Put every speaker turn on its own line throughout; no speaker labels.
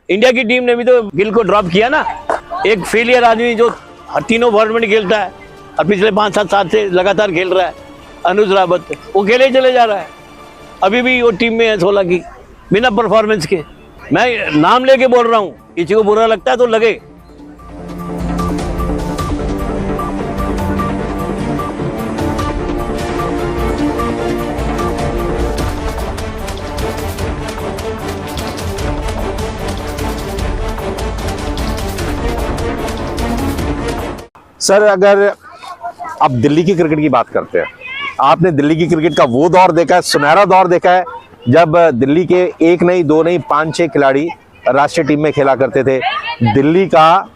India की team ने भी तो गिल को ड्रॉप किया ना। एक फेलियर आदमी जो तीनों फॉर्मेट खेलता है और पिछले 5-7 साल से लगातार खेल रहा है, अनुज रावत, वो खेले चले जा रहा है। अभी भी वो टीम में है 16 की, बिना परफॉर्मेंस के। मैं नाम लेके बोल रहा हूँ, किसी को बुरा लगता है तो लगे।
सर, अगर आप दिल्ली की क्रिकेट की बात करते हैं, आपने दिल्ली की क्रिकेट का वो दौर देखा है, सुनहरा दौर देखा है, जब दिल्ली के 1 नहीं 2 नहीं 5-6 खिलाड़ी राष्ट्रीय टीम में खेला करते थे। दिल्ली का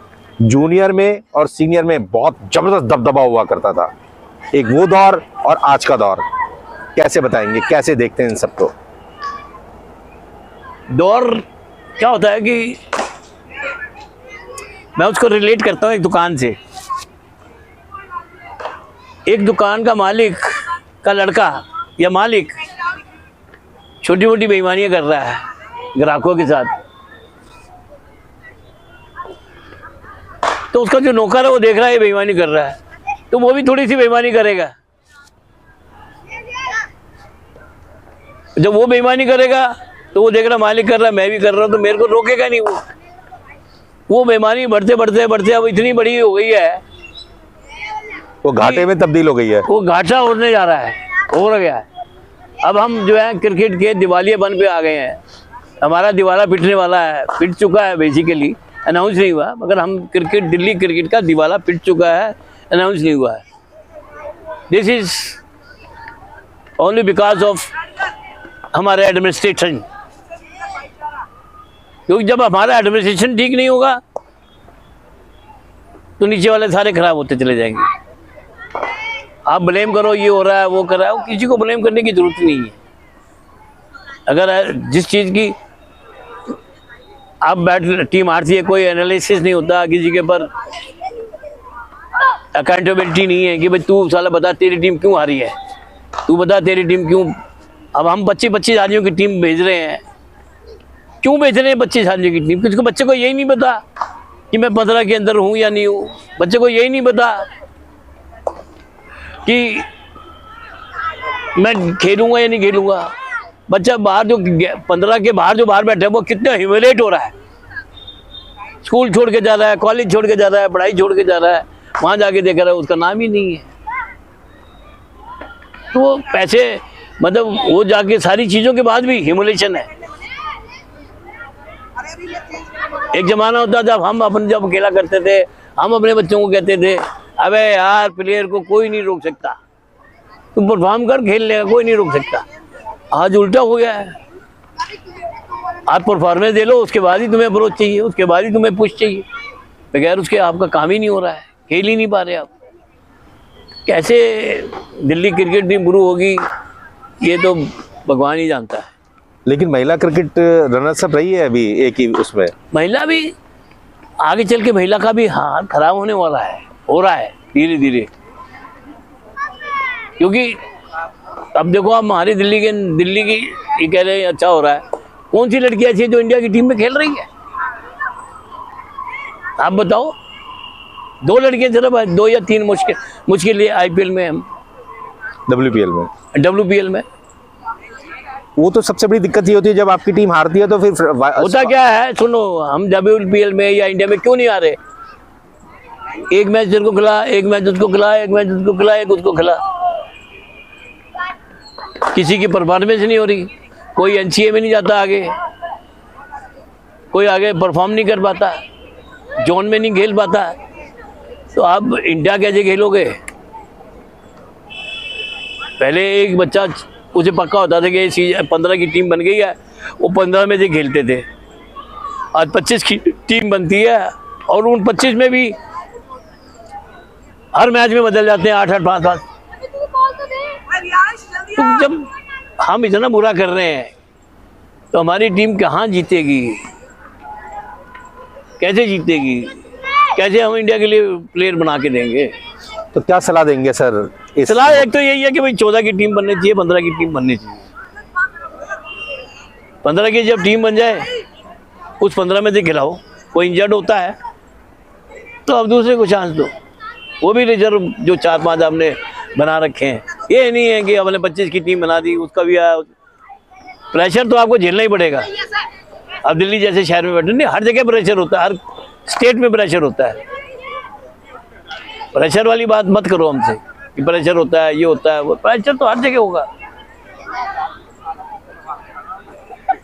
जूनियर में और सीनियर में बहुत जबरदस्त दबदबा हुआ करता था। एक वो दौर और आज का दौर कैसे बताएंगे, कैसे देखते हैं इन सबको?
दौर क्या होता है कि मैं उसको रिलेट करता हूँ एक दुकान से। एक दुकान का मालिक का लड़का या मालिक छोटी मोटी बेईमानियां कर रहा है ग्राहकों के साथ, तो उसका जो नौकर है वो देख रहा है ये बेईमानी कर रहा है, तो वो भी थोड़ी सी बेईमानी करेगा। जब वो बेईमानी करेगा तो वो देख रहा मालिक कर रहा है, मैं भी कर रहा हूँ, तो मेरे को रोकेगा नहीं। वो बेईमानी बढ़ते बढ़ते बढ़ते अब इतनी बड़ी हो गई है,
वो घाटे में तब्दील हो गई है।
वो घाटा होने जा रहा है, हो गया है। अब हम जो है क्रिकेट के दिवालियापन पे आ गए हैं। हमारा दिवाला पिटने वाला है, पिट चुका है, बेसिकली अनाउंस नहीं हुआ, मगर हम क्रिकेट, दिल्ली क्रिकेट का दिवाला पिट चुका है, अनाउंस नहीं हुआ है। This is only because of हमारे एडमिनिस्ट्रेशन, क्योंकि जब हमारा एडमिनिस्ट्रेशन ठीक नहीं होगा तो नीचे वाले सारे खराब होते चले जाएंगे। आप ब्लेम करो, ये हो रहा है, वो कर रहा है, वो किसी को ब्लेम करने की जरूरत नहीं है। अगर जिस चीज़ की अब टीम हारती है, कोई एनालिसिस नहीं होता, किसी के ऊपर अकाउंटेबिलिटी नहीं है कि भाई तू साला बता तेरी टीम क्यों हारी है, तू बता तेरी टीम क्यों। अब हम 25-25 आदमियों की टीम भेज रहे हैं, क्यों भेज रहे हैं 25 आदमियों की टीम? किसको, बच्चे को यही नहीं पता कि मैं 15 के अंदर हूँ या नहीं हूँ। बच्चे को यही नहीं पता कि मैं खेलूंगा या नहीं खेलूंगा। बच्चा बाहर जो 15 के बाहर जो बाहर बैठे हैं वो कितना ह्यूमिलेट हो रहा है। स्कूल छोड़ के जा रहा है, कॉलेज छोड़ के जा रहा है, पढ़ाई छोड़ के जा रहा है, वहां जाके देख रहा है उसका नाम ही नहीं है। तो पैसे, मतलब वो जाके सारी चीजों के बाद भी ह्यूमिलेशन है। एक जमाना होता जब हम अपन जब खेला करते थे, हम अपने बच्चों को कहते थे अबे यार प्लेयर को कोई नहीं रोक सकता, तुम परफॉर्म कर, खेल लेगा, कोई नहीं रोक सकता। आज उल्टा हो गया है, आप परफॉर्मेंस दे लो, उसके बाद ही तुम्हें अप्रोच चाहिए, उसके बाद ही तुम्हें पुश चाहिए, बगैर उसके आपका काम ही नहीं हो रहा है, खेल ही नहीं पा रहे आप। कैसे दिल्ली क्रिकेट टीम शुरू होगी ये तो भगवान ही जानता है।
लेकिन महिला क्रिकेट रनर्स अप रही है अभी एक ही उसमें।
महिला भी आगे चल के महिला का भी हाल खराब होने वाला है, हो रहा है धीरे धीरे। क्योंकि अब देखो आप हमारी दिल्ली की ये कह रहे हैं अच्छा हो रहा है, कौन सी लड़की ऐसी है जो इंडिया की टीम में खेल रही है? आप बताओ, 2 लड़कियां सिर्फ, 2 या 3 मुश्किल IPL में, WPL में।
वो तो सबसे बड़ी दिक्कत ये होती है जब आपकी टीम हारती है तो फिर
होता क्या है, सुनो, हम WPL में या इंडिया में क्यों नहीं आ रहे? एक मैच तेरे को खिला, एक मैच उसको खिला, एक मैच उसको खिला, एक उसको खिला, किसी की परफॉर्मेंस नहीं हो रही, कोई NCA में नहीं जाता आगे, कोई आगे परफॉर्म नहीं कर पाता, जोन में नहीं खेल पाता, तो आप इंडिया कैसे खेलोगे? पहले एक बच्चा उसे पक्का होता था कि 15 की टीम बन गई है, वो 15 में से खेलते थे। आज 25 की टीम बनती है और उन 25 में भी हर मैच में बदल जाते हैं 8-8, 5-5। तो जब हम इतना बुरा कर रहे हैं तो हमारी टीम कहाँ जीतेगी, कैसे जीतेगी, कैसे हम इंडिया के लिए प्लेयर बना के देंगे?
तो क्या सलाह देंगे सर?
सलाह एक तो यही है कि भाई 14 की टीम बननी चाहिए, 15 की टीम बननी चाहिए। 15 की जब टीम बन जाए उस 15 में से खिलाओ। कोई इंजर्ड होता है तो अब दूसरे को चांस दो, वो भी रिजर्व जो 4-5 आपने बना रखे हैं। ये नहीं है कि हमने 25 की टीम बना दी, उसका भी प्रेशर तो आपको झेलना ही पड़ेगा। अब दिल्ली जैसे शहर में बैठे, नहीं हर जगह प्रेशर होता है, हर स्टेट में प्रेशर होता है। प्रेशर वाली बात मत करो हमसे कि प्रेशर होता है, ये होता है, वो प्रेशर तो हर जगह होगा।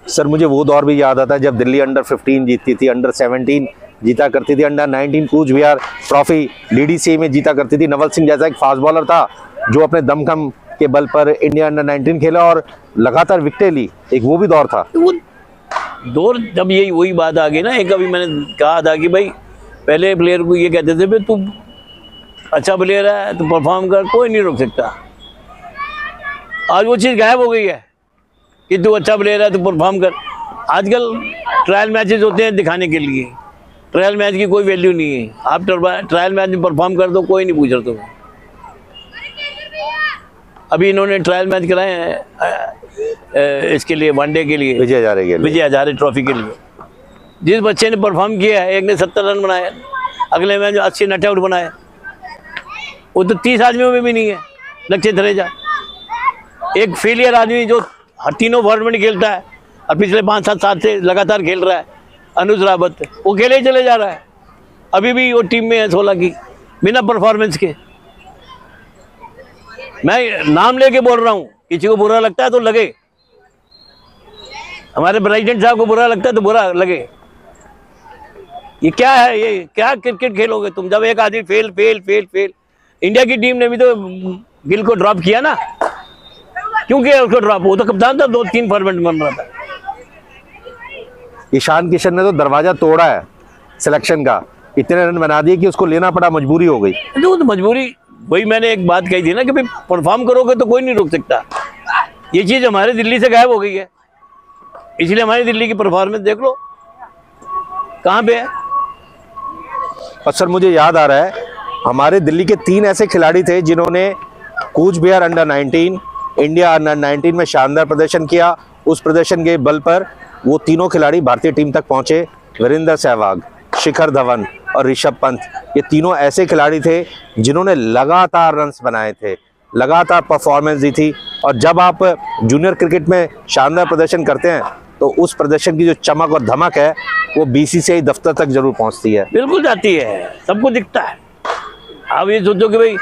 सर मुझे वो दौर भी याद आता है जब दिल्ली अंडर 15 जीतती थी, अंडर 17 जीता करती थी, under 19 Cooch Behar trophy DDC में जीता करती थी। नवल सिंह जैसा एक फास्ट बॉलर था जो अपने दमखम के बल पर इंडिया अंडर 19 खेला और लगातार विकेटें ली, एक वो भी दौर था।
वो दौर जब यही वही बात आ गई ना, एक अभी मैंने कहा था कि भाई पहले प्लेयर को ये कहते थे भाई तू अच्छा प्लेयर है तो परफॉर्म कर, कोई नहीं रोक सकता। आज वो चीज़ गायब हो गई है कि तू अच्छा प्लेयर है तो परफॉर्म कर। आजकल ट्रायल मैचेस होते हैं दिखाने के लिए, ट्रायल मैच की कोई वैल्यू नहीं है। आप ट्रायल मैच में परफॉर्म कर दो, कोई नहीं पूछ रहा तुम्हें। अभी इन्होंने ट्रायल मैच कराए हैं इसके लिए, वनडे के लिए,
विजय हजारे
ट्रॉफी के लिए। जिस बच्चे ने परफॉर्म किया है, एक ने 70 रन बनाए, अगले मैच 80 नट आउट बनाए, वो तो 30 आदमियों में भी नहीं है। लक्ष्य धरेजा एक फेलियर आदमी जो हर तीनों फॉर्मेट में खेलता है और पिछले 5-7 साल से लगातार खेल रहा है, अनुज रावत, वो खेले ही चले जा रहा है। अभी भी वो टीम में है 16 की, बिना परफॉर्मेंस के। मैं नाम लेके बोल रहा हूँ, किसी को बुरा लगता है तो लगे, हमारे प्रेसिडेंट साहब को बुरा लगता है तो बुरा लगे। ये क्या है, ये क्या क्रिकेट खेलोगे तुम जब एक आदमी fail fail fail fail. India की टीम ने भी तो गिल को ड्रॉप किया ना, क्यों किया उसको ड्रॉप? वो तो कप्तान था, 2-3 फॉर्मेट बन रहा था।
ईशान किशन ने तो दरवाजा तोड़ा है सिलेक्शन का, इतने रन बना दिए कि उसको लेना पड़ा, मजबूरी हो गई।
तो मजबूरी, वही मैंने एक बात कही थी ना कि भाई परफॉर्म करोगे तो कोई नहीं रोक सकता। ये चीज हमारे दिल्ली से गायब हो गई है, इसलिए हमारी दिल्ली की परफॉर्मेंस देख लो कहाँ पे है।
और सर मुझे याद आ रहा है हमारे दिल्ली के 3 ऐसे खिलाड़ी थे जिन्होंने Cooch Behar under 19, India under 19 में शानदार प्रदर्शन किया। उस प्रदर्शन के बल पर वो तीनों खिलाड़ी भारतीय टीम तक पहुंचे। वीरेंद्र सहवाग, शिखर धवन और ऋषभ पंत, ये तीनों ऐसे खिलाड़ी थे जिन्होंने लगातार रन्स बनाए थे, लगातार परफॉर्मेंस दी थी। और जब आप जूनियर क्रिकेट में शानदार प्रदर्शन करते हैं तो उस प्रदर्शन की जो चमक और धमक है वो बीसीसीआई दफ्तर तक जरूर पहुंचती है।
बिल्कुल जाती है, सबको दिखता है। आप ये सोचो कि भाई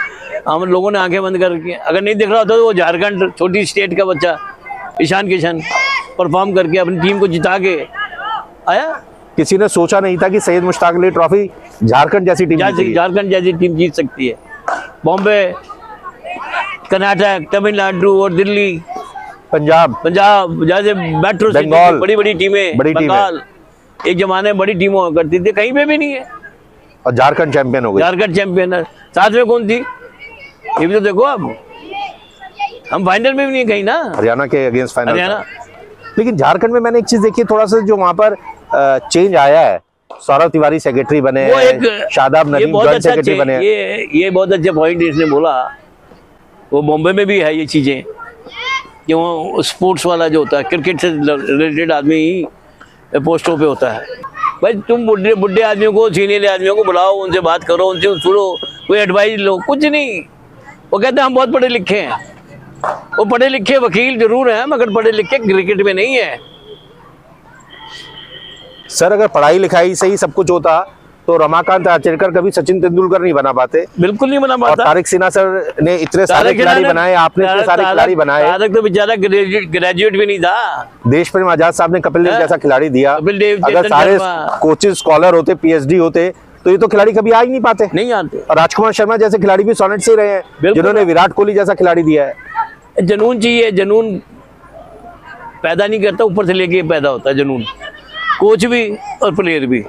हम लोगों ने आंखें बंद कर रखी हैं, अगर नहीं दिख रहा होता तो वो झारखंड छोटी स्टेट का बच्चा ईशान किशन परफॉर्म करके अपनी टीम को जिता के आया।
किसी ने सोचा नहीं था कि सैयद मुश्ताक अली ट्रॉफी झारखंड जैसी टीम
जीत सकती है। बॉम्बे, कर्नाटक, तमिलनाडु और दिल्ली, पंजाब जैसे मेट्रो
बंगाल,
बड़ी टीमें, बंगाल एक जमाने में बड़ी टीमों करती थी, कहीं पे भी नहीं है।
और झारखंड चैंपियन हो गई।
झारखंड चैंपियन है, साथ में कौन थी ये भी तो देखो। अब हम फाइनल में भी नहीं कहीं ना,
हरियाणा के अगेंस्ट फाइनल।
हरियाणा।
लेकिन झारखंड में मैंने एक चीज देखी, थोड़ा सा जो वहां पर चेंज आया है, सौरभ तिवारी सेक्रेटरी बने, शादाब नदीम जॉइंट सेक्रेटरी बने।
ये बहुत अच्छा पॉइंट इसने बोला। वो बॉम्बे में भी है ये चीजें कि वो स्पोर्ट्स वाला जो होता है, क्रिकेट से रिलेटेड आदमी ही पोस्टों पे होता है। भाई तुम बुढ़े आदमियों को, सीनियर आदमियों को बुलाओ, उनसे बात करो, उनसे सुनो, कोई एडवाइस लो, कुछ नहीं। वो कहते हैं हम बहुत पढ़े लिखे हैं। वो पढ़े लिखे वकील जरूर हैं मगर पढ़े लिखे क्रिकेट में नहीं है।
सर अगर पढ़ाई लिखाई से ही सब कुछ होता तो रमाकांत आचरेकर कभी सचिन तेंदुलकर नहीं बना पाते।
बिल्कुल नहीं बना
और
पाता।
तारिक सिन्हा सर ने इतने सारे खिलाड़ी बनाए, आपने इतने सारे खिलाड़ी बनाए।
तारिक तो बेचारा ग्रेजुएट भी नहीं था।
देश प्रेम आजाद साहब ने कपिल देव जैसा खिलाड़ी दिया।
कपिल देव,
अगर सारे कोचेस स्कॉलर होते, पीएचडी होते तो ये तो खिलाड़ी कभी आ ही नहीं पाते,
नहीं आते।
और राजकुमार शर्मा जैसे खिलाड़ी भी सोनेट से रहे हैं जिन्होंने विराट कोहली जैसा खिलाड़ी दिया है।
जुनून चाहिए, जुनून पैदा नहीं करता, ऊपर से लेके पैदा होता है जुनून, कोच भी और प्लेयर भी।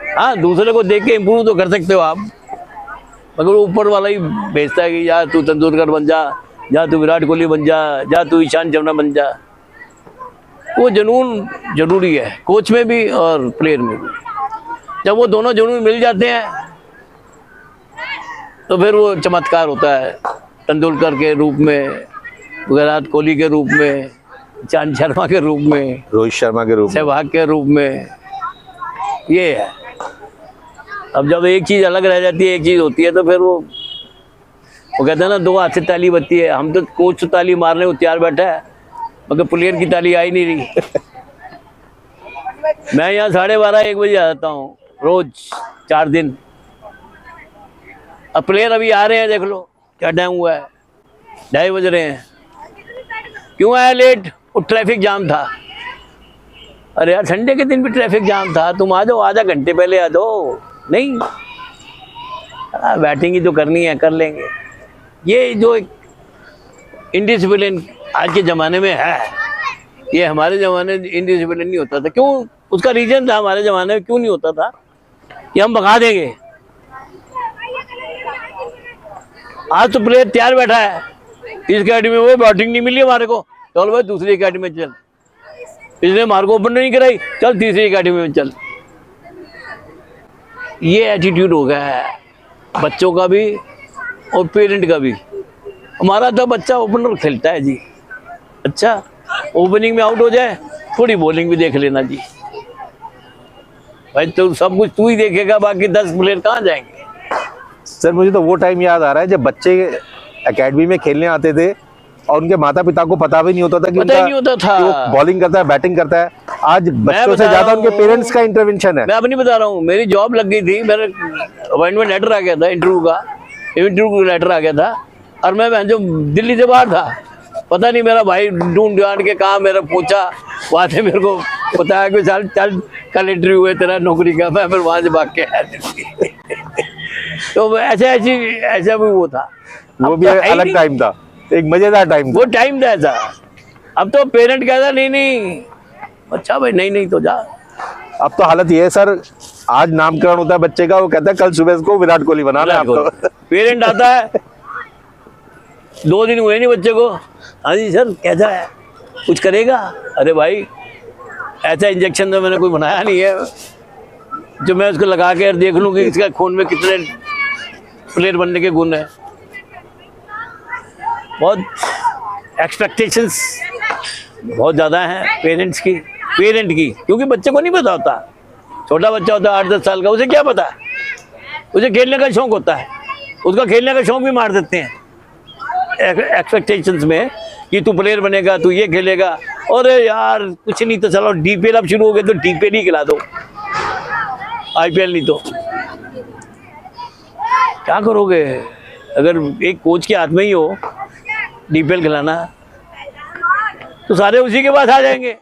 हाँ, दूसरे को देख के इम्प्रूव तो कर सकते हो आप, मगर ऊपर वाला ही भेजता है कि या तू तेंदुलकर बन जा, या तू विराट कोहली बन जा, या तू ईशान शर्मा बन जा। वो जुनून जरूरी है, कोच में भी और प्लेयर में भी। जब वो दोनों जुनून मिल जाते हैं तो फिर वो चमत्कार होता है। तेंदुलकर के रूप में, विराट कोहली के रूप में, चांद शर्मा के रूप में,
रोहित शर्मा के रूप में।
सहवाग के रूप में, ये है। अब जब एक चीज अलग रह जाती है, एक चीज होती है, तो फिर वो कहते हैं ना, दो हाथ से ताली बजती है। हम तो कोच तो ताली मारने को तैयार बैठा है, मगर प्लेयर की ताली आई नहीं रही। मैं यहाँ 12:30-1 बजे आ जाता हूँ रोज 4 दिन। अब प्लेयर अभी आ रहे हैं, देख लो क्या टाइम हुआ है, 2:30 बज रहे हैं। क्यों आया लेट? वो ट्रैफिक जाम था। अरे यार, संडे के दिन भी ट्रैफिक जाम था, तुम आ जाओ, आधा घंटे पहले आ जाओ। नहीं, बैटिंग ही तो करनी है, कर लेंगे। ये जो इनडिसिप्लिन आज के ज़माने में है, ये हमारे ज़माने में इनडिसिप्लिन नहीं होता था। क्यों? उसका रीज़न था, हमारे ज़माने में क्यों नहीं होता था कि हम भगा देंगे। आज तो प्लेयर तैयार बैठा है, इस अकेडमी में वो बैटिंग नहीं मिली हमारे को, चल भाई दूसरी अकेडमी में चल। इसने हमारे को ओपन नहीं कराई, चल तीसरी अकेडमी में चल। ये एटीट्यूड हो गया है बच्चों का भी और पेरेंट का भी। हमारा तो बच्चा ओपनर खेलता है जी, अच्छा ओपनिंग में आउट हो जाए, थोड़ी बॉलिंग भी देख लेना जी। भाई तो सब कुछ तू ही देखेगा, बाकी 10 प्लेयर कहाँ जाएंगे।
सर मुझे तो वो टाइम याद आ रहा है जब बच्चे एकेडमी में खेलने आते थे और उनके माता पिता को पता भी नहीं होता था कि
पता ही नहीं होता था
कि वो बॉलिंग करता है, बैटिंग करता है। आज बच्चों से ज्यादा उनके पेरेंट्स का इंटरवेंशन है।
मैं अपनी बता रहा हूँ, मेरी जॉब लग गई थी, मेरा अपॉइंटमेंट लेटर आ गया था, इंटरव्यू लेटर आ गया था, और मैं जो दिल्ली से बाहर था। पता नहीं मेरा भाई ढूंढ ढांड के कहा मेरा पूछा, वहाँ से मेरे को बताया कि चल चल कल इंटरव्यू है तेरा नौकरी का। मैं फिर वहाँ से भाग के आया दिल्ली। तो ऐसा भी वो था,
वो भी अलग टाइम था, एक मजेदार टाइम।
वो टाइम था ऐसा। अब तो पेरेंट कहता नहीं, अच्छा भाई नहीं तो जा।
अब तो हालत ये है सर, आज नामकरण होता है बच्चे का, वो कहता है कल सुबह को विराट कोहली बनाना है आपको।
पेरेंट आता है, 2 दिन हुए नहीं बच्चे को, हाँ जी सर कैसा है, कुछ करेगा? अरे भाई ऐसा इंजेक्शन तो मैंने कोई बनाया नहीं है जो मैं उसको लगा के देख लूँ कि इसका खून में कितने प्लेयर बनने के गुण है। बहुत एक्सपेक्टेशंस बहुत ज़्यादा हैं पेरेंट की, क्योंकि बच्चे को नहीं पता होता। छोटा बच्चा होता है 8-10 साल का, उसे क्या पता है? उसे खेलने का शौक होता है, उसका खेलने का शौक भी मार देते हैं एक्सपेक्टेशंस में कि तू प्लेयर बनेगा, तू ये खेलेगा। और यार कुछ नहीं तो चलो डीपीएल अब शुरू हो गए तो डीपीएल ही खिला दो, आईपीएल नहीं तो क्या करोगे? अगर एक कोच के हाथ में ही हो डीपीएल खिलाना, तो सारे उसी के पास आ जाएंगे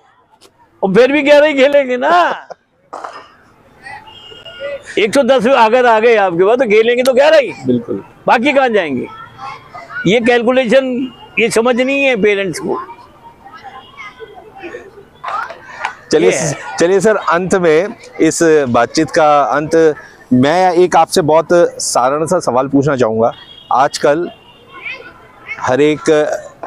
और फिर भी 11 ही खेलेंगे ना। 110 अगर आ गए आपके पास तो खेलेंगे तो 11 ही,
बिल्कुल,
बाकी कहाँ जाएंगे? ये कैलकुलेशन ये समझ नहीं है पेरेंट्स को।
चलिए सर, अंत में इस बातचीत का अंत मैं एक आपसे बहुत साधारण सा सवाल पूछना चाहूँगा। आजकल हर एक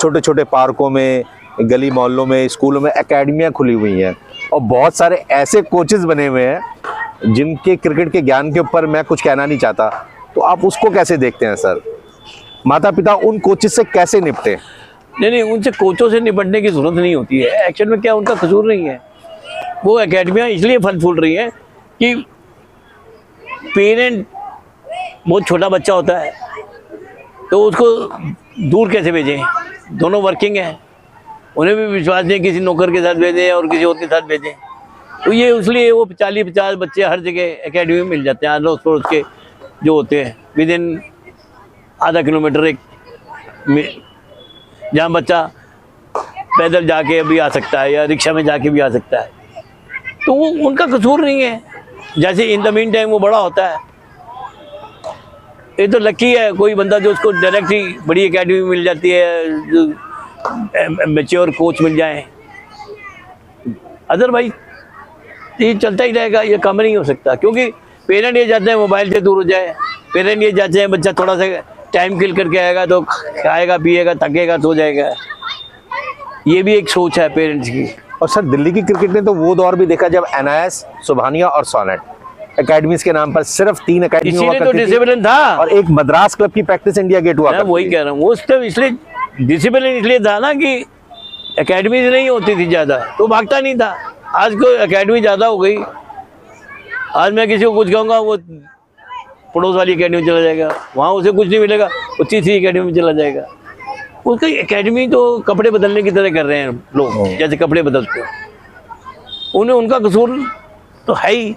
छोटे छोटे पार्कों में, गली मोहल्लों में, स्कूलों में एकेडमियाँ खुली हुई हैं और बहुत सारे ऐसे कोचेस बने हुए हैं जिनके क्रिकेट के ज्ञान के ऊपर मैं कुछ कहना नहीं चाहता, तो आप उसको कैसे देखते हैं सर? माता पिता उन कोचेस से कैसे निपटे?
नहीं, उनसे कोचों से निपटने की जरूरत नहीं होती है। एक्चुअल में क्या उनका कसूर नहीं है, वो एकेडमियाँ इसलिए फल फूल रही हैं कि पेरेंट बहुत छोटा बच्चा होता है तो उसको दूर कैसे भेजें? दोनों वर्किंग हैं, उन्हें भी विश्वास नहीं किसी नौकर के साथ भेजें और किसी और के साथ भेजें। तो ये इसलिए वो 40-50 बच्चे हर जगह एकेडमी में मिल जाते हैं, अड़ोस पड़ोस के जो होते हैं, विद इन आधा किलोमीटर एक, जहाँ बच्चा पैदल जाके भी आ सकता है या रिक्शा में जाके भी आ सकता है। तो वो उनका कसूर नहीं है। जैसे इन द मीन टाइम वो बड़ा होता है, ये तो लकी है कोई बंदा जो उसको डायरेक्ट ही बड़ी एकेडमी में मिल जाती है, जो मैच्योर कोच मिल जाए। अदरवाइज ये चलता ही रहेगा, ये कम नहीं हो सकता। क्योंकि पेरेंट ये चाहते हैं मोबाइल से दूर हो जाए, पेरेंट ये चाहते हैं बच्चा थोड़ा सा टाइम किल करके आएगा तो खाएगा पिएगा थकेगा सो जाएगा। ये भी एक सोच है पेरेंट्स की।
और सर दिल्ली की क्रिकेट ने तो वो दौर भी देखा जब एनआईएस, सुभानिया और सोनेट एकेडमीज के नाम पर सिर्फ 3 एकेडमी
इसीलिए तो डिसिप्लिन था,
और एक मद्रास क्लब की प्रैक्टिस इंडिया गेट हुआ।
मैं वही कह रहा हूँ, उस टाइम इसलिए डिसिप्लिन इसलिए था ना कि एकेडमी नहीं होती थी ज़्यादा तो भागता नहीं था। आज को एकेडमी ज़्यादा हो गई, आज मैं किसी को कुछ कहूँगा वो पड़ोस वाली एकेडमी में चला जाएगा, वहाँ उसे कुछ नहीं मिलेगा, वो तीसरी एकेडमी में चला जाएगा। उसका एकेडमी तो कपड़े बदलने की तरह कर रहे हैं लोग, जैसे कपड़े बदलते हैं। उन्हें उनका कसूर तो है ही,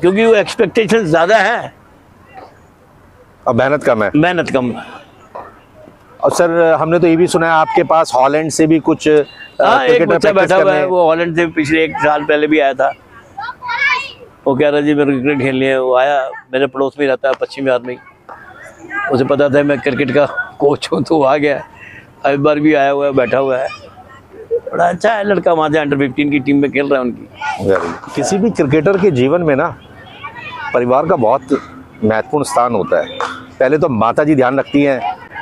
क्योंकि वो एक्सपेक्टेशन ज़्यादा है
और मेहनत कम है।
मेहनत कम।
और सर हमने तो ये भी सुना है आपके पास हॉलैंड से भी कुछ
हाँ, एक
क्रिकेटर
बच्चा
प्रैक्टिस
बैठा हुआ है,
करने।
वो हॉलैंड से पिछले 1 साल पहले भी आया था। वो कह रहा जी मेरे क्रिकेट खेलनी है। वो आया, मेरे पड़ोस में रहता है, पश्चिम बिहार में। उसे पता था मैं क्रिकेट का कोच हूँ, तो वो आ गया। अब बार भी आया हुआ है, बैठा हुआ है। बड़ा अच्छा है लड़का, वहाँ से अंडर-15 की टीम में खेल रहा है उनकी।
किसी भी क्रिकेटर के जीवन में ना परिवार का बहुत महत्वपूर्ण स्थान होता है। पहले तो माता जी ध्यान रखती हैं,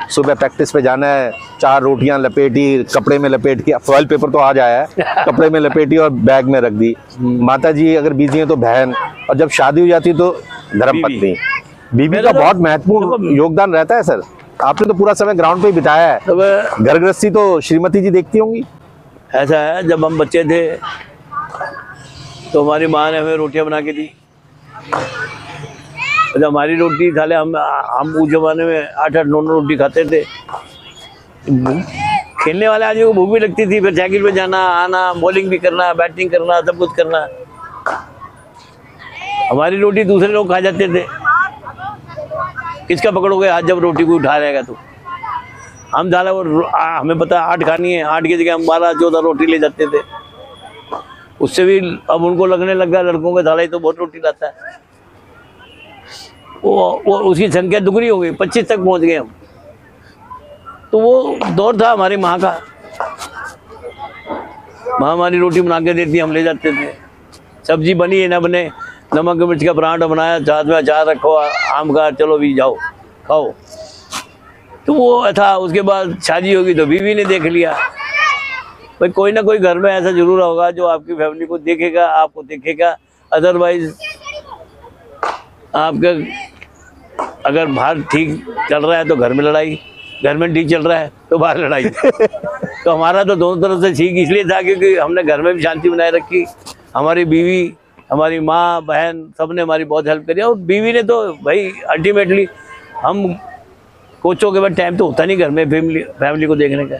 सुबह प्रैक्टिस पे जाना है, 4 रोटियां लपेटी, कपड़े में लपेट के, फॉइल पेपर तो आज आया है, कपड़े में लपेटी और बैग में रख दी। माता जी अगर बिजी हैं तो बहन, और जब शादी हो जाती तो धर्मपत्नी। बीवी का बहुत महत्वपूर्ण योगदान रहता है सर। आपने तो पूरा समय ग्राउंड पे ही बिताया है, घर गृहस्थी तो श्रीमती जी देखती होंगी।
ऐसा है, जब हम बच्चे थे तो हमारी माँ ने हमें रोटियां बना के दी। जब हमारी रोटी खाले हम उस जमाने में 8-8 9 रोटी खाते थे। खेलने वाले आदमी को भूख भी लगती थी, फिर साइकिल पे जाना आना, बॉलिंग भी करना, बैटिंग करना, सब कुछ करना। हमारी रोटी दूसरे लोग खा जाते थे। किसका पकड़ोगे हाथ जब रोटी को उठा रहेगा तो? हम ज़्यादा हमें पता 8 खानी है, 8 की जगह हम 12-14 रोटी ले जाते थे। उससे भी अब उनको लगने लगा लड़कों के थाला ही तो बहुत रोटी लाता है। वो उसकी संख्या दुगनी हो गई, 25 तक पहुंच गए हम। तो वो दौर था हमारी माँ का। माँ हमारी रोटी बना के देती, हम ले जाते थे। सब्जी बनी है ना बने, नमक मिर्च का पराठा बनाया, साथ में अचार रखो, आम का, चलो भी जाओ खाओ। तो वो था। उसके बाद शादी होगी तो बीवी ने देख लिया। भाई कोई ना कोई घर में ऐसा जरूर होगा जो आपकी फैमिली को देखेगा, आपको देखेगा। अदरवाइज आपका अगर बाहर ठीक चल रहा है तो घर में लड़ाई, घर में ठीक चल रहा है तो बाहर लड़ाई। तो हमारा तो दोनों तरफ से ठीक इसलिए था क्योंकि हमने घर में भी शांति बनाए रखी। हमारी बीवी, हमारी माँ बहन, सब ने हमारी बहुत हेल्प करी। और बीवी ने तो भाई अल्टीमेटली, हम कोचों के बाद टाइम तो होता नहीं घर में फैमिली को देखने का।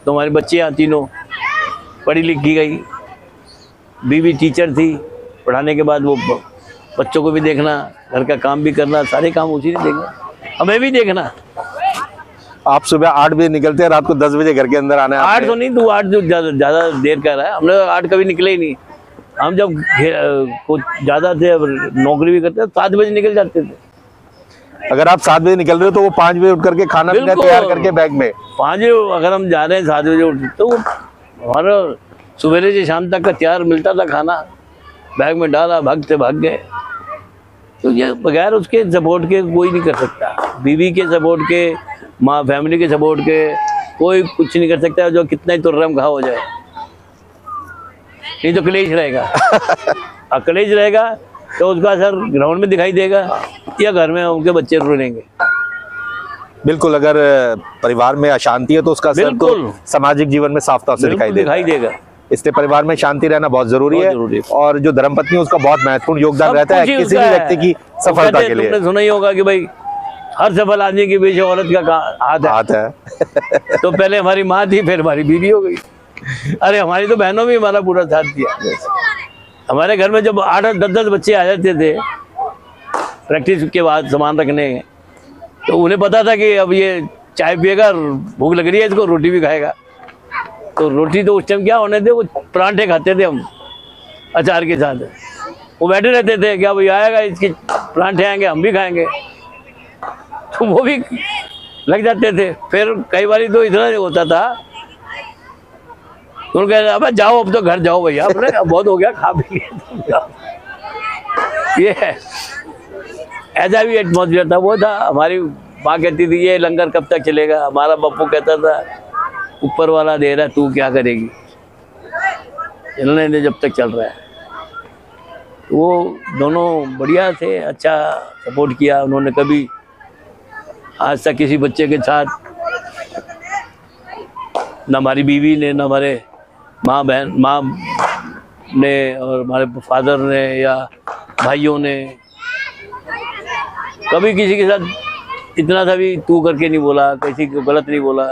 तो हमारी बच्चियाँ तीनों पढ़ी लिखी गई, बीवी टीचर थी, पढ़ाने के बाद वो बच्चों को भी देखना, घर का काम भी करना, सारे काम उसी ने देखना, हमें भी देखना।
आप सुबह 8 बजे निकलते हैं, रात को 10 बजे घर के अंदर आना है।
8 तो नहीं, तू 8 जो ज़्यादा देर कर रहा है। हम लोग 8 कभी निकले ही नहीं। हम जब कुछ ज़्यादा थे, नौकरी भी करते, 7 बजे निकल जाते थे।
अगर आप 7 बजे निकल रहे हो तो वो 5 बजे उठ करके खाना पीना तैयार करके बैग में।
5 बजे अगर हम जा रहे हैं, 7 बजे उठ, तो हमारा सुबह से शाम तक का तैयार मिलता था खाना, बैग में डाला, भागते भाग गए। तो ये बगैर उसके सपोर्ट के कोई नहीं कर सकता। बीवी के सपोर्ट के, माँ फैमिली के सपोर्ट के कोई कुछ नहीं कर सकता। जो कितना ही तुर्रम खा हो जाए, नहीं तो कलेश रहेगा। कलेश रहेगा तो उसका असर ग्राउंड में दिखाई देगा या घर में उनके बच्चे रोएंगे।
बिल्कुल, अगर परिवार में अशांति है तो उसका असर तो सामाजिक जीवन में साफ तौर से दिखाई देगा। इसलिए परिवार में शांति रहना बहुत जरूरी है। और जो धर्मपत्नी, उसका बहुत महत्वपूर्ण योगदान रहता है किसी भी व्यक्ति की सफलता के लिए।
तुमने सुना ही होगा कि भाई हर सफल आदमी के पीछे औरत का हाथ है। तो पहले हमारी माँ थी, फिर हमारी बीवी हो गई। अरे हमारी तो बहनों भी हमारा पूरा साथ दिया। हमारे घर में जब 8-8 10-10 बच्चे आ जाते थे प्रैक्टिस के बाद सामान रखने, तो उन्हें पता था कि अब ये चाय पिएगा, भूख लग रही है इसको, रोटी भी खाएगा। तो रोटी तो उस टाइम क्या होने थे, वो परांठे खाते थे हम अचार के साथ। वो बैठे रहते थे, क्या भाई आएगा, इसके परांठे आएंगे, हम भी खाएंगे। तो वो भी लग जाते थे। फिर कई बार तो इतना नहीं होता था, तो कह अब जाओ, अब तो घर जाओ भैया, अपने बहुत हो गया, खा पी लिया। ये ऐसा भी एटमॉस्फेयर था। वो था, हमारी माँ कहती थी ये लंगर कब तक चलेगा। हमारा पप्पू कहता था ऊपर वाला दे रहा है, तू क्या करेगी, चलने जब तक चल रहा है। वो दोनों बढ़िया थे, अच्छा सपोर्ट किया उन्होंने। कभी आज तक किसी बच्चे के साथ ना हमारी बीवी ने, ना हमारे माँ ने और हमारे फादर ने या भाइयों ने कभी किसी के साथ इतना सा भी तू करके नहीं बोला, किसी को गलत नहीं बोला,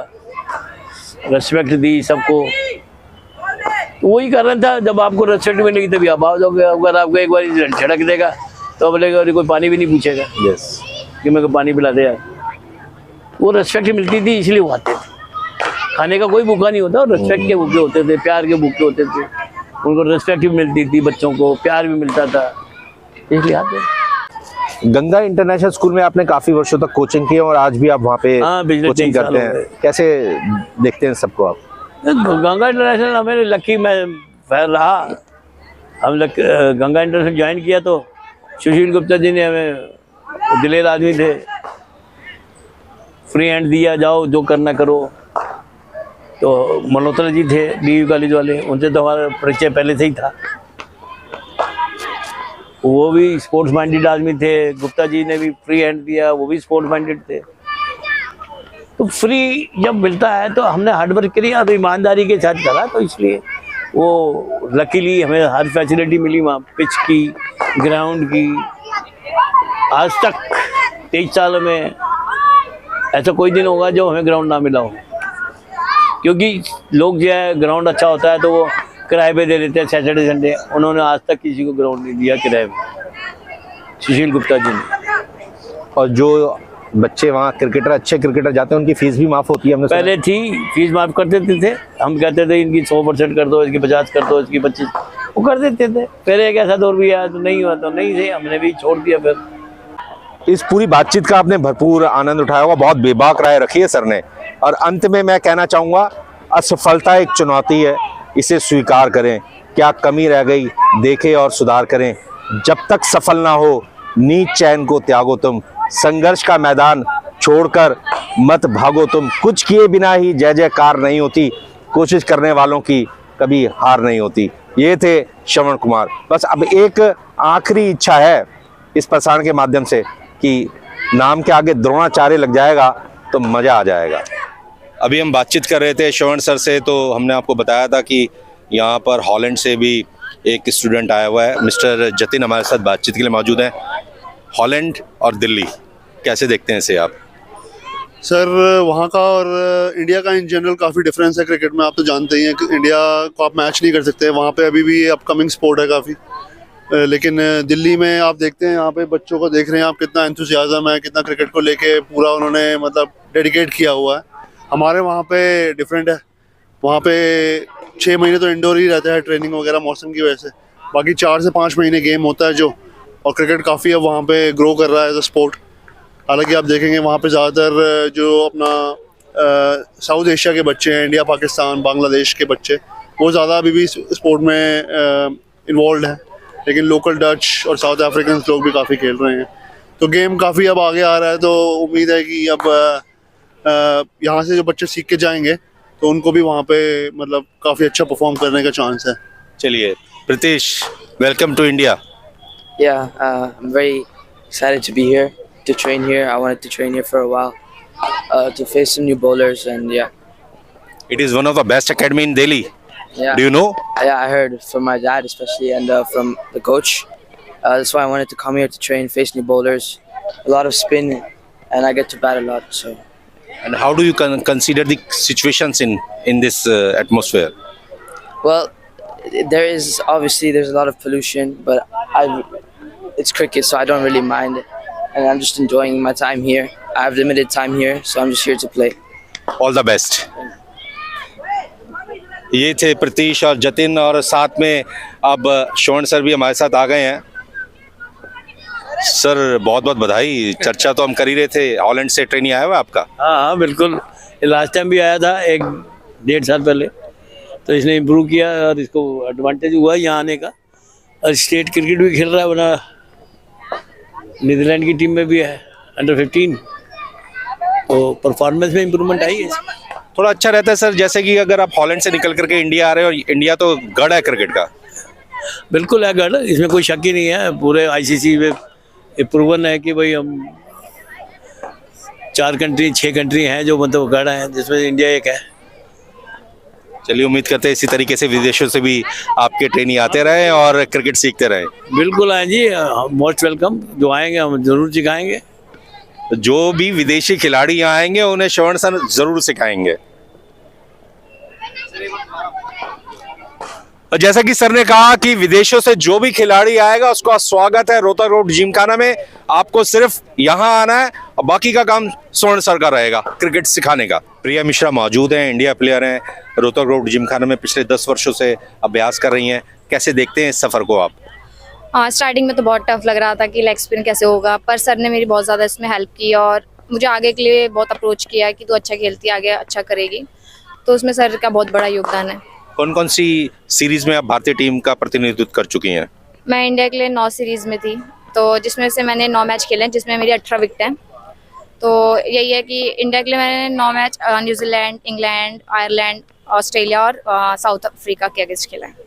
रेस्पेक्ट दी सबको। तो वही कारण था, जब आपको रेस्पेक्ट मिलेगी तभी आप आ जाओगे। अगर आपको एक बार झड़क देगा तो बोलेगा अरे कोई पानी भी नहीं पूछेगा
यस,
कि मेरे को पानी पिला दे यार। वो रेस्पेक्ट मिलती थी इसलिए वो आते थे। खाने का कोई भूखा नहीं होता, रेस्पेक्ट के भूखे होते थे, प्यार के भूखे होते थे। उनको रेस्पेक्ट भी मिलती थी, बच्चों को प्यार भी मिलता था, इसलिए आते थे।
गंगा इंटरनेशनल स्कूल में आपने काफी वर्षों तक कोचिंग की और आज भी आप वहाँ पे
हाँ, पिछले
कोचिंग
3 साल
करते
हो
हैं।
गए।
कैसे देखते हैं सबको आप?
गंगा इंटरनेशनल हमें लकी मैं फैर रहा। हम गंगा इंटरनेशनल ज्वाइन किया तो सुशील गुप्ता जी ने हमें, दिलेर आदमी थे, फ्री हैंड दिया, जाओ जो करना करो। तो मल्होत्रा जी थे डीयू कॉलेज वाले, उनसे तो हमारा परिचय पहले से ही था। वो भी स्पोर्ट्स माइंडेड आदमी थे। गुप्ता जी ने भी फ्री हैंड दिया, वो भी स्पोर्ट्स माइंडेड थे। तो फ्री जब मिलता है तो हमने हार्ड वर्क किया तो ईमानदारी के साथ करा, तो इसलिए वो लकीली हमें हर फैसिलिटी मिली वहाँ, पिच की, ग्राउंड की। आज तक 23 साल में ऐसा कोई दिन होगा जो हमें ग्राउंड ना मिला हो, क्योंकि लोग जो है ग्राउंड अच्छा होता है तो वो किराए पे दे देते हैं सैटरडे संडे। उन्होंने आज तक किसी को ग्राउंड नहीं दिया किराए पे, सुशील गुप्ता जी ने।
और जो बच्चे वहाँ क्रिकेटर, अच्छे क्रिकेटर जाते हैं, उनकी फीस भी माफ होती है? हमने
पहले थी, फीस माफ कर देते थे। हम कहते थे इनकी 100% कर दो, इसकी 50 कर दो, इसकी 25, वो कर देते थे। पहले एक ऐसा दौर भी आया तो नहीं हुआ, तो नहीं थे, हमने भी छोड़ दिया। फिर
इस पूरी बातचीत का आपने भरपूर आनंद उठाया होगा, बहुत बेबाक राय रखी है सर ने। और अंत में मैं कहना चाहूँगा, असफलता एक चुनौती है, इसे स्वीकार करें। क्या कमी रह गई देखें और सुधार करें। जब तक सफल ना हो नीच चैन को त्यागो तुम, संघर्ष का मैदान छोड़कर मत भागो तुम। कुछ किए बिना ही जय जयकार नहीं होती, कोशिश करने वालों की कभी हार नहीं होती। ये थे श्रवण कुमार। बस अब एक आखिरी इच्छा है इस प्रसारण के माध्यम से कि नाम के आगे द्रोणाचार्य लग जाएगा तो मजा आ जाएगा। अभी हम बातचीत कर रहे थे श्रवण सर से, तो हमने आपको बताया था कि यहाँ पर हॉलैंड से भी एक स्टूडेंट आया हुआ है। मिस्टर जतिन हमारे साथ बातचीत के लिए मौजूद हैं। हॉलैंड और दिल्ली कैसे देखते हैं इसे आप?
सर, वहाँ का और इंडिया का इन जनरल काफ़ी डिफरेंस है क्रिकेट में। आप तो जानते ही हैं कि इंडिया को आप मैच नहीं कर सकते। वहाँ पे अभी भी अपकमिंग स्पोर्ट है काफ़ी। लेकिन दिल्ली में आप देखते हैं, यहाँ पे बच्चों को देख रहे हैं आप, कितना एंथुसियाज्म है, कितना क्रिकेट को लेके पूरा उन्होंने मतलब डेडिकेट किया हुआ है। हमारे वहाँ पे डिफरेंट है। वहाँ पे 6 महीने तो इंडोर ही रहता है ट्रेनिंग वगैरह मौसम की वजह से, बाकी 4 से 5 महीने गेम होता है जो। और क्रिकेट काफ़ी अब वहाँ पे ग्रो कर रहा है एज अ स्पोर्ट। हालांकि आप देखेंगे वहाँ पे ज़्यादातर जो अपना साउथ एशिया के बच्चे हैं, इंडिया, पाकिस्तान, बांग्लादेश के बच्चे, वो ज़्यादा अभी भी स्पोर्ट में इन्वॉल्व हैं। लेकिन लोकल डच और साउथ अफ्रीकन लोग भी काफ़ी खेल रहे हैं। तो गेम काफ़ी अब आगे आ रहा है। तो उम्मीद है कि अब यहाँ से जो बच्चे सीख के जाएंगे तो उनको भी वहाँ पे मतलब काफ़ी अच्छा परफॉर्म करने का चांस है।
चलिए Pritish, welcome to India.
Yeah, I'm very excited to be here, to train here. I wanted to train here for a while, to face some new bowlers, and yeah.
It is one of the best academy in Delhi.
Yeah.
Do you know?
Yeah, I heard from my dad especially, and from the coach. That's why I wanted to come here to train, face new bowlers. A lot of spin, and I get to bat a lot. So.
And how do you consider the situations in this atmosphere?
Well, there's a lot of pollution, but it's cricket, so I don't really mind it, and I'm just enjoying my time here. I have limited time here, so I'm just here to play.
All the best. ये थे प्रीतिश और जतिन, और साथ में अब श्रवण sir भी हमारे साथ आ गए हैं। सर बहुत बहुत बधाई। चर्चा तो हम कर ही रहे थे, हॉलैंड से ट्रेनिंग आया हुआ आपका?
हाँ हाँ बिल्कुल, लास्ट टाइम भी आया था 1-1.5 साल पहले। तो इसने इम्प्रूव किया और इसको एडवांटेज हुआ यहाँ आने का। और स्टेट क्रिकेट भी खेल रहा है, वरना नीदरलैंड की टीम में भी है अंडर 15। तो परफॉर्मेंस में इम्प्रूवमेंट आई है।
थोड़ा अच्छा रहता है सर, जैसे कि अगर आप हॉलैंड से निकल करके इंडिया आ रहे हो, और इंडिया तो गढ़ है क्रिकेट का।
बिल्कुल है गढ़, इसमें कोई शक ही नहीं है। पूरे आईसीसी में प्रूवन है कि भाई हम 4 कंट्री 6 कंट्री हैं जो मतलब गढ़ हैं, जिसमें इंडिया एक है।
चलिए, उम्मीद करते हैं इसी तरीके से विदेशों से भी आपके ट्रेनी आते रहे और क्रिकेट सीखते रहे।
बिल्कुल आए जी, मोस्ट वेलकम। जो आएंगे हम जरूर सिखाएंगे।
जो भी विदेशी खिलाड़ी यहाँ आएंगे उन्हें श्रवण सर जरूर सिखाएंगे। और जैसा कि सर ने कहा कि विदेशों से जो भी खिलाड़ी आएगा उसका स्वागत है रोहतक रोड जिमखाना में। आपको सिर्फ यहाँ आना है और बाकी का काम स्वर्ण सर का रहेगा क्रिकेट सिखाने का। प्रिया मिश्रा मौजूद हैं, इंडिया प्लेयर हैं, रोहतक रोड जिमखाना में पिछले 10 वर्षों से अभ्यास कर रही हैं। कैसे देखते हैं इस सफर को आप?
स्टार्टिंग में तो बहुत टफ लग रहा था कि लेग स्पिन कैसे होगा, पर सर ने मेरी बहुत ज़्यादा इसमें हेल्प की और मुझे आगे के लिए बहुत अप्रोच किया कि तू अच्छा खेलती है, आगे अच्छा करेगी। तो उसमें सर का बहुत बड़ा योगदान है।
कौन कौन सी सीरीज में आप भारतीय टीम का प्रतिनिधित्व कर चुकी हैं?
मैं इंडिया के लिए 9 सीरीज़ में थी, तो जिसमें से मैंने 9 मैच खेले हैं, जिसमें मेरी 18 विकेट हैं। तो यही है कि इंडिया के लिए मैंने 9 match New Zealand, England, Ireland, Australia और साउथ अफ्रीका के अगेंस्ट खेला है।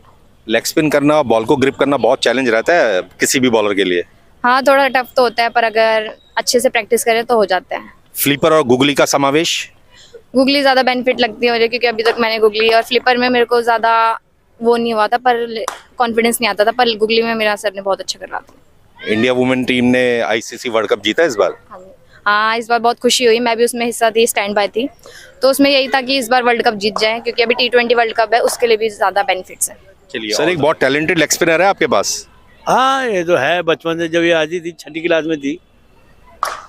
लेग स्पिन करना और बॉल को ग्रिप करना बहुत चैलेंज रहता है किसी भी बॉलर के लिए।
हाँ, थोड़ा टफ तो होता है, पर अगर अच्छे से प्रैक्टिस करें तो हो जाता है।
फ्लिपर और गुगली का समावेश?
गूगली ज़्यादा बेनिफिट लगती है मुझे, क्योंकि अभी तक मैंने गूगली और फ्लिपर में मेरे को ज़्यादा वो नहीं हुआ था, पर कॉन्फिडेंस नहीं आता था, पर गूगली में मेरा सर ने बहुत अच्छा करवा था।
इंडिया वुमेन टीम ने आईसीसी वर्ल्ड कप जीता इस बार।
हाँ, इस बार बहुत खुशी हुई, मैं भी उसमें हिस्सा थी, स्टैंड बाय थी। तो उसमें यही था कि इस बार वर्ल्ड कप जीत जाए, क्योंकि अभी T20 वर्ल्ड कप है, उसके लिए भी ज़्यादा बेनिफिट्स है।
चलिए सर, एक बहुत टैलेंटेड लेग स्पिनर है आपके पास।
हाँ, ये तो है। बचपन से जब ये आती थी, 6ठी क्लास में थी,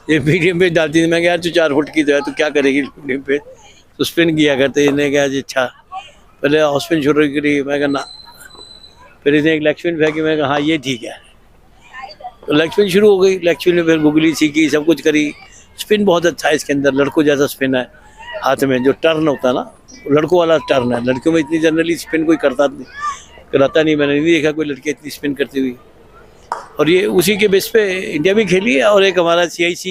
ये मीडियम पे डालती थी। मैं कहा यार तू 4 फुट की तो है, तो क्या करेगी मीडियम पे, तो स्पिन किया करते। इन्हें कहा जी अच्छा, पहले ऑफ स्पिन शुरू करी, मैं कहा ना, फिर इसने एक लेग स्पिन फेंकी, मैं कहा हाँ ये ठीक है, तो लेग स्पिन शुरू हो गई। लेग स्पिन में फिर गुगली सीखी, सब कुछ करी। स्पिन बहुत अच्छा है इसके अंदर, लड़कों जैसा स्पिन है हाथ में, जो टर्न होता है ना, लड़कों वाला टर्न है। लड़कियों में इतनी जनरली स्पिन कोई कराता नहीं, मैंने नहीं देखा कोई लड़की इतनी स्पिन करती हुई। और ये उसी के बेस पे इंडिया भी खेली है। और एक हमारा CIC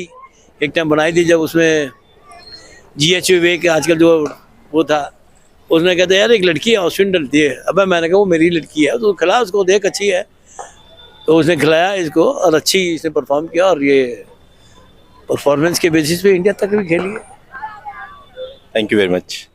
एक टाइम बनाई थी, जब उसमें GH विवेक आजकल जो वो था, उसने कहते यार एक लड़की है ऑफ स्पिन डलती है। अब मैंने कहा वो मेरी लड़की है, तो खिला उसको, देख अच्छी है। तो उसने खिलाया इसको और अच्छी इसने परफॉर्म किया, और ये परफॉर्मेंस के बेसिस पे इंडिया तक भी खेली है।
Thank you very much.